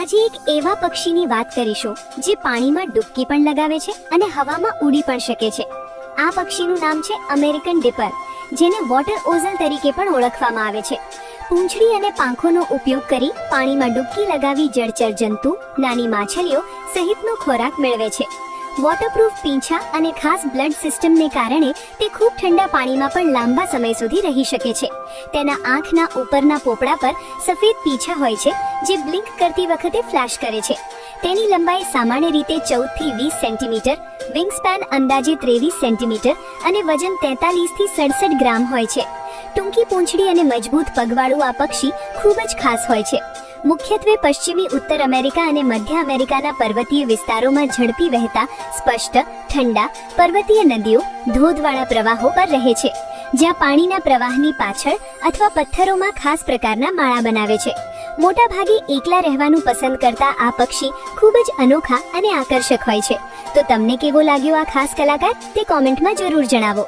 આજે એક એવા પક્ષીની વાત કરીશું જે પાણીમાં ડૂબકી પણ લગાવે છે અને હવામાં ઉડી પણ શકે છે. આ પક્ષીનું નામ છે અમેરિકન ડિપર, જેને વોટર ઓઝલ તરીકે પણ ઓળખવામાં આવે છે. પૂંછડી અને પાંખોનો ઉપયોગ કરી પાણીમાં ડૂબકી લગાવી જળચર જંતુ, નાની માછલીઓ સહિતનો ખોરાક મેળવે છે. વોટરપ્રૂફ પીંછા અને ખાસ બ્લડ સિસ્ટમને કારણે તે ખૂબ ઠંડા પાણીમાં પણ લાંબા સમય સુધી રહી શકે છે. તેના આંખના ઉપરના પોપડા પર સફેદ પીંછા હોય છે જે બ્લિંક કરતી વખતે ફ્લેશ કરે છે. તેની લંબાઈ સામાન્ય રીતે 14 થી 20 સેન્ટીમીટર, વિંગસ્પેન અંદાજે 23 સેન્ટીમીટર અને વજન 43 થી 67 ગ્રામ હોય છે. ટૂંકી પૂંછડી અને મજબૂત પગવાળું આ પક્ષી ખૂબ જ ખાસ હોય છે. મુખ્યત્વે પશ્ચિમી ઉત્તર અમેરિકા અને મધ્ય અમેરિકાના પર્વતીય વિસ્તારોમાં ઝડપી વહેતા સ્પષ્ટ ઠંડા પર્વતીય નદીઓ, ધોધવાળા પ્રવાહો પર રહે છે, જ્યાં પાણીના પ્રવાહની પાછળ અથવા પથ્થરોમાં ખાસ પ્રકારના માળા બનાવે છે. મોટા ભાગે એકલા રહેવાનું પસંદ કરતા આ પક્ષી ખૂબ જ અનોખા અને આકર્ષક હોય છે. તો તમને કેવો લાગ્યો આ ખાસ કલાકાર તે કોમેન્ટમાં જરૂર જણાવો.